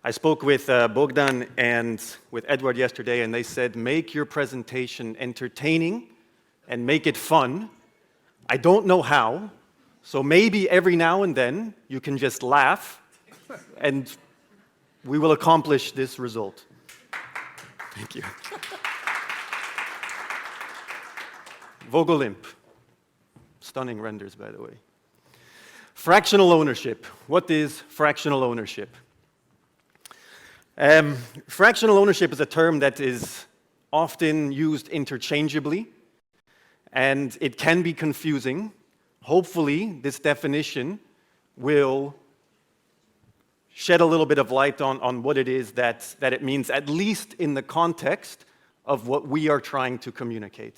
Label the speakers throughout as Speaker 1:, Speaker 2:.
Speaker 1: I spoke with Bogdan and with Edward yesterday, and they said, make your presentation entertaining and make it fun. I don't know how, so maybe every now and then you can just laugh, and we will accomplish this result. Thank you. Vogolimp. Stunning renders, by the way. Fractional ownership. What is fractional ownership? Fractional ownership is a term that is often used interchangeably, and it can be confusing. Hopefully, this definition will shed a little bit of light on what it is that it means, at least in the context of what we are trying to communicate.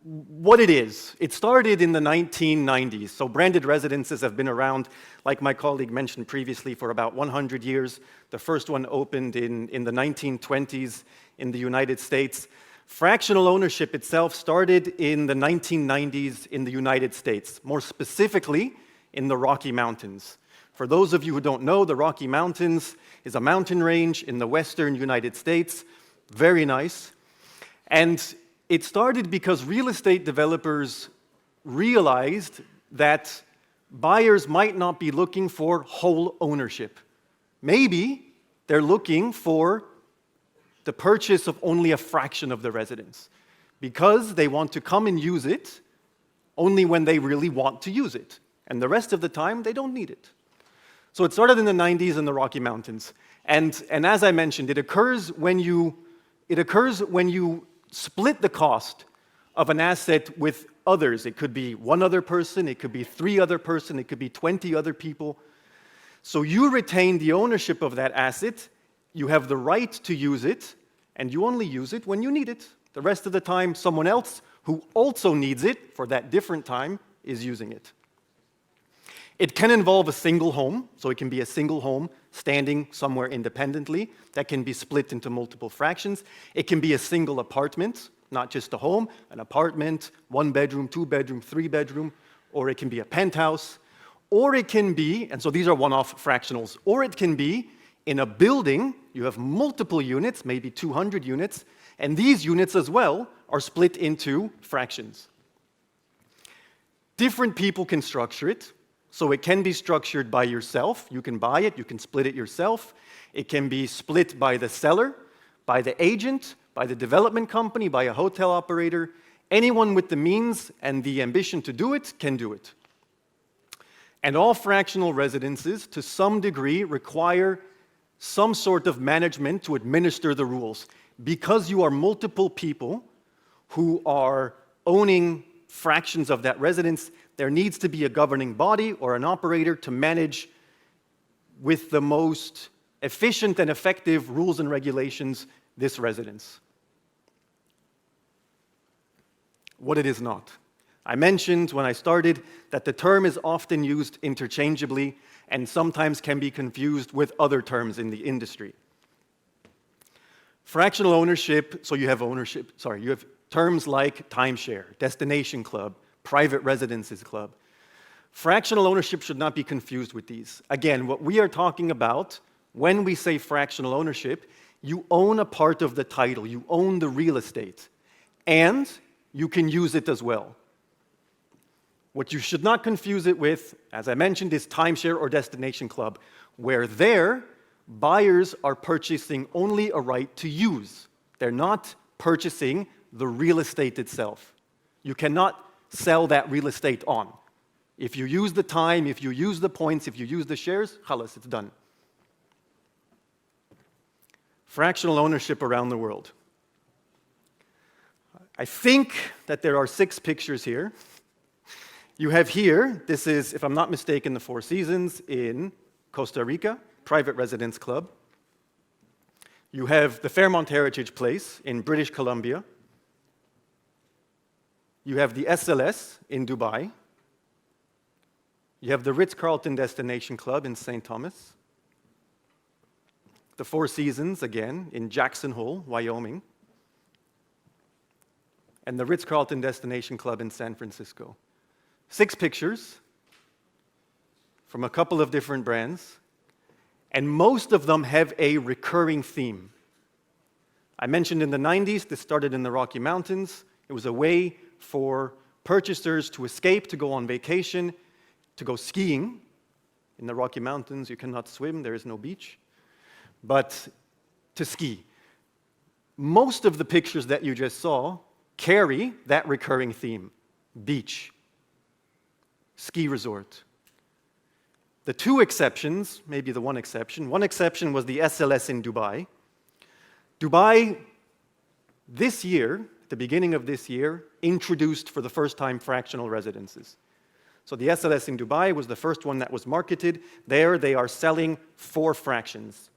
Speaker 1: What it is, it started in the 1990s, so branded residences have been around, like my colleague mentioned previously, for about 100 years. The first one opened in the 1920s in the United States. Fractional ownership itself started in the 1990s in the United States, more specifically in the Rocky Mountains. For those of you who don't know, the Rocky Mountains is a mountain range in the western United States, very nice. And it started because real estate developers realized that buyers might not be looking for whole ownership. Maybe they're looking for the purchase of only a fraction of the residence because they want to come and use it only when they really want to use it. And the rest of the time, they don't need it. So it started in the 90s in the Rocky Mountains. And as I mentioned, it occurs when you split the cost of an asset with others. It could be one other person, it could be 3 other person, it could be 20 other people. So you retain the ownership of that asset, you have the right to use it, and you only use it when you need it. The rest of the time, someone else who also needs it for that different time is using it. It can involve a single home, so it can be a single home standing somewhere independently that can be split into multiple fractions. It can be a single apartment, not just a home, an apartment, 1 bedroom, 2 bedroom, 3 bedroom, or it can be a penthouse, or it can be, and so these are one-off fractionals, or it can be in a building, you have multiple units, maybe 200 units, and these units as well are split into fractions. Different people can structure it. So it can be structured by yourself. You can buy it, you can split it yourself. It can be split by the seller, by the agent, by the development company, by a hotel operator. Anyone with the means and the ambition to do it can do it. And all fractional residences, to some degree, require some sort of management to administer the rules. Because you are multiple people who are owning fractions of that residence, there needs to be a governing body or an operator to manage with the most efficient and effective rules and regulations this residence. What it is not. I mentioned when I started that the term is often used interchangeably and sometimes can be confused with other terms in the industry. Fractional ownership, so you have terms like timeshare, destination club, private residences club. Fractional ownership should not be confused with these. Again, what we are talking about when we say fractional ownership, you own a part of the title, you own the real estate, and you can use it as well. What you should not confuse it with, as I mentioned, is timeshare or destination club, where there, buyers are purchasing only a right to use. They're not purchasing the real estate itself. You cannot sell that real estate on. If you use the time, if you use the points, if you use the shares, khalas, it's done. Fractional ownership around the world. I think that there are 6 pictures here. You have here, this is, if I'm not mistaken, the Four Seasons in Costa Rica, private residence club. You have the Fairmont Heritage Place in British Columbia. You have the SLS in Dubai. You have the Ritz-Carlton Destination Club in St. Thomas. The Four Seasons, again, in Jackson Hole, Wyoming. And the Ritz-Carlton Destination Club in San Francisco. 6 pictures from a couple of different brands. And most of them have a recurring theme. I mentioned in the 90s, this started in the Rocky Mountains. It was a way for purchasers to escape, to go on vacation, to go skiing. In the Rocky Mountains, you cannot swim, there is no beach, but to ski. Most of the pictures that you just saw carry that recurring theme: beach, ski resort. The two exceptions, maybe the one exception was the SLS in Dubai. Dubai, this year, at the beginning of this year, introduced for the first time fractional residences. So the SLS in Dubai was the first one that was marketed. There they are selling 4 fractions.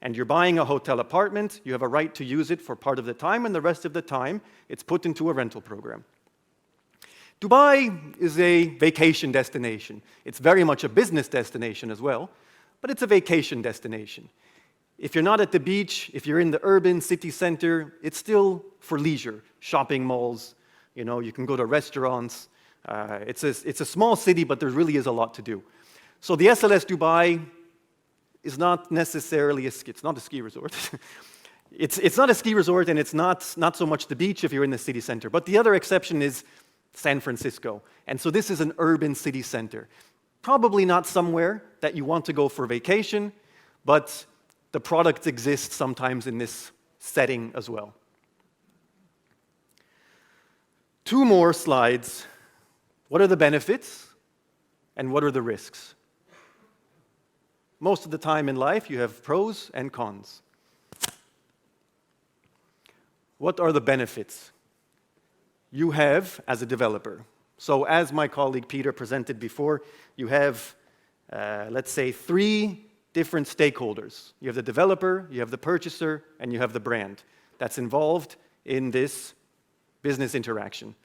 Speaker 1: And you're buying a hotel apartment, you have a right to use it for part of the time, and the rest of the time it's put into a rental program. Dubai is a vacation destination. It's very much a business destination as well, but it's a vacation destination. If you're not at the beach, if you're in the urban city center, it's still for leisure. Shopping malls, you can go to restaurants. It's a small city, but there really is a lot to do. So the SLS Dubai is not necessarily it's not a ski resort. It's not a ski resort, and it's not so much the beach if you're in the city center. But the other exception is San Francisco. And so this is an urban city center. Probably not somewhere that you want to go for vacation, but the product exists sometimes in this setting as well. 2 more slides. What are the benefits and what are the risks? Most of the time in life, you have pros and cons. What are the benefits you have as a developer? So as my colleague Peter presented before, you have, let's say, 3 different stakeholders. You have the developer, you have the purchaser, and you have the brand that's involved in this business interaction.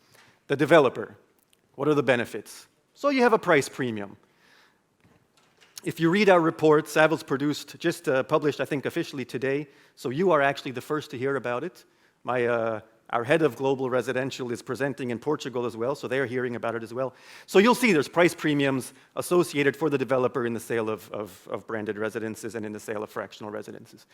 Speaker 1: The developer, what are the benefits? So you have a price premium. If you read our report, Savills produced, just published, I think, officially today, so you are actually the first to hear about it. Our head of global residential is presenting in Portugal as well, so they're hearing about it as well. So you'll see there's price premiums associated for the developer in the sale of branded residences and in the sale of fractional residences.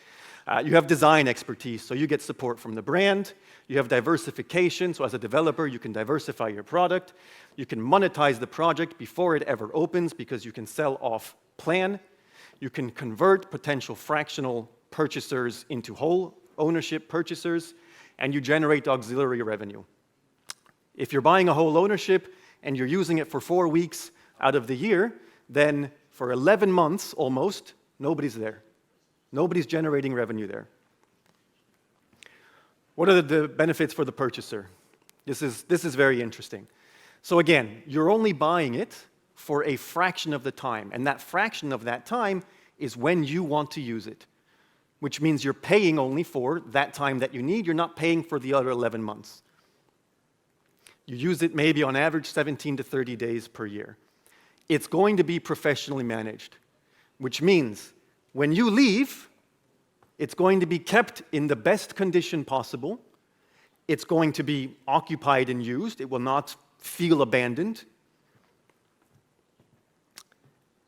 Speaker 1: You have design expertise, so you get support from the brand. You have diversification, so as a developer, you can diversify your product. You can monetize the project before it ever opens because you can sell off plan. You can convert potential fractional purchasers into whole ownership purchasers, and you generate auxiliary revenue. If you're buying a whole ownership and you're using it for 4 weeks out of the year, then for 11 months almost, nobody's there. Nobody's generating revenue there. What are the benefits for the purchaser? This is very interesting. So again, you're only buying it for a fraction of the time, and that fraction of that time is when you want to use it, which means you're paying only for that time that you need. You're not paying for the other 11 months. You use it maybe on average 17 to 30 days per year. It's going to be professionally managed, which means when you leave, it's going to be kept in the best condition possible. It's going to be occupied and used. It will not feel abandoned.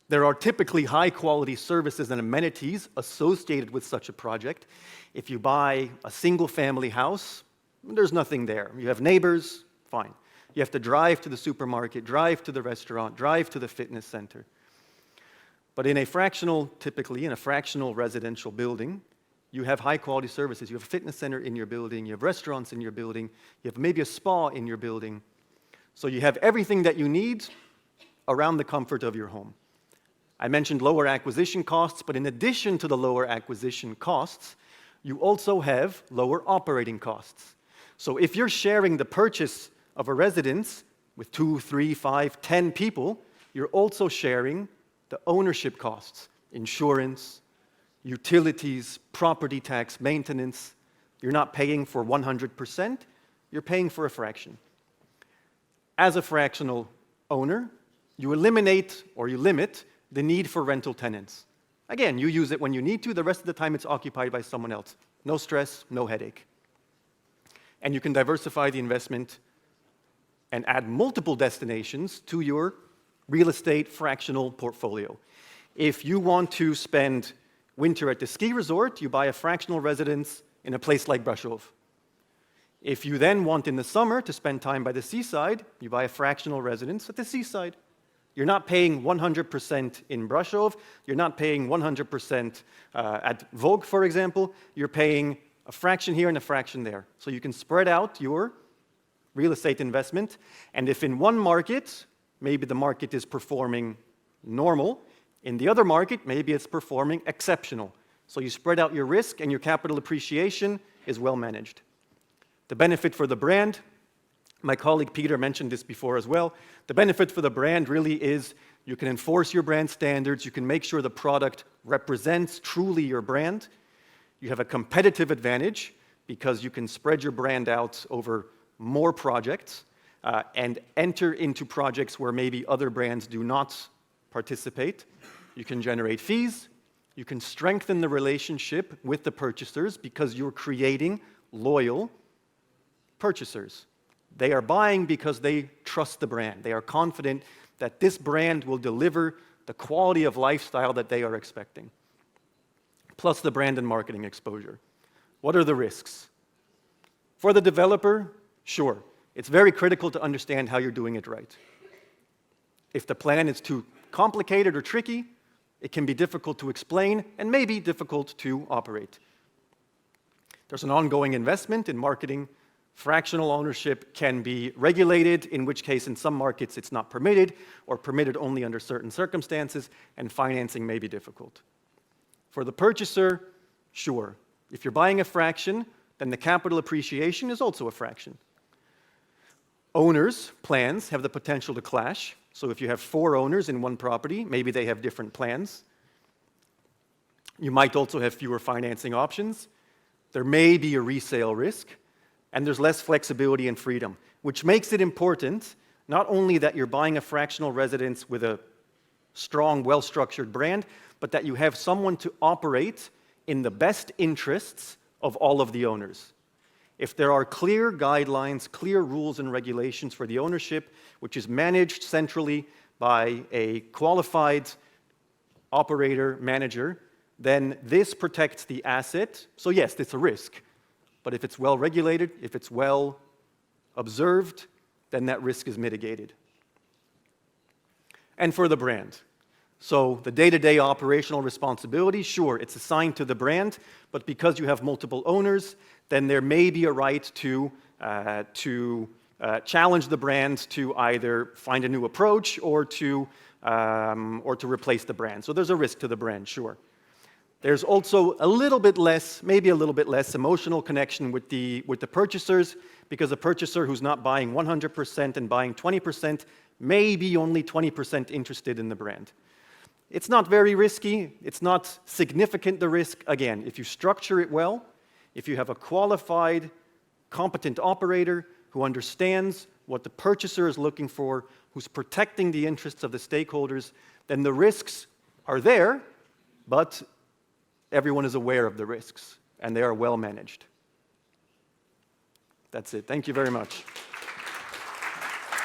Speaker 1: There are typically high-quality services and amenities associated with such a project. If you buy a single-family house, there's nothing there. You have neighbors, fine. You have to drive to the supermarket, drive to the restaurant, drive to the fitness center. But typically in a fractional residential building, you have high-quality services. You have a fitness center in your building, you have restaurants in your building, you have maybe a spa in your building. So you have everything that you need around the comfort of your home. I mentioned lower acquisition costs, but in addition to the lower acquisition costs, you also have lower operating costs. So if you're sharing the purchase of a residence with 2, 3, 5, 10 people, you're also sharing the ownership costs, insurance, utilities, property tax, maintenance. You're not paying for 100%, you're paying for a fraction. As a fractional owner, you eliminate or you limit the need for rental tenants. Again, you use it when you need to. The rest of the time, it's occupied by someone else. No stress, no headache. And you can diversify the investment and add multiple destinations to your real estate fractional portfolio. If you want to spend winter at the ski resort, you buy a fractional residence in a place like Brașov. If you then want in the summer to spend time by the seaside, you buy a fractional residence at the seaside. You're not paying 100% in Brașov, you're not paying 100% at Vogue, for example, you're paying a fraction here and a fraction there. So you can spread out your real estate investment, and if in one market, maybe the market is performing normal, in the other market, maybe it's performing exceptional. So you spread out your risk and your capital appreciation is well managed. The benefit for the brand, my colleague Peter mentioned this before as well, the benefit for the brand really is you can enforce your brand standards, you can make sure the product represents truly your brand, you have a competitive advantage because you can spread your brand out over more projects and enter into projects where maybe other brands do not participate. You can generate fees, you can strengthen the relationship with the purchasers because you're creating loyal purchasers. They are buying because they trust the brand. They are confident that this brand will deliver the quality of lifestyle that they are expecting. Plus the brand and marketing exposure. What are the risks? For the developer, sure, it's very critical to understand how you're doing it right. If the plan is too complicated or tricky, it can be difficult to explain and maybe difficult to operate. There's an ongoing investment in marketing. Fractional ownership can be regulated, in which case in some markets it's not permitted or permitted only under certain circumstances, and financing may be difficult. For the purchaser, sure. If you're buying a fraction, then the capital appreciation is also a fraction. Owners' plans have the potential to clash. So if you have 4 owners in one property, maybe they have different plans. You might also have fewer financing options. There may be a resale risk, and there's less flexibility and freedom, which makes it important not only that you're buying a fractional residence with a strong, well-structured brand, but that you have someone to operate in the best interests of all of the owners. If there are clear guidelines, clear rules and regulations for the ownership, which is managed centrally by a qualified operator, manager, then this protects the asset. So yes, it's a risk. But if it's well regulated, if it's well observed, then that risk is mitigated. And for the brand. So the day-to-day operational responsibility, sure, it's assigned to the brand, but because you have multiple owners, then there may be a right to challenge the brand to either find a new approach or to replace the brand. So there's a risk to the brand, sure. There's also a little bit less, maybe a little bit less emotional connection with the purchasers, because a purchaser who's not buying 100% and buying 20% may be only 20% interested in the brand. It's not very risky, it's not significant, the risk. Again, if you structure it well, if you have a qualified, competent operator who understands what the purchaser is looking for, who's protecting the interests of the stakeholders, then the risks are there, but everyone is aware of the risks, and they are well managed. That's it. Thank you very much.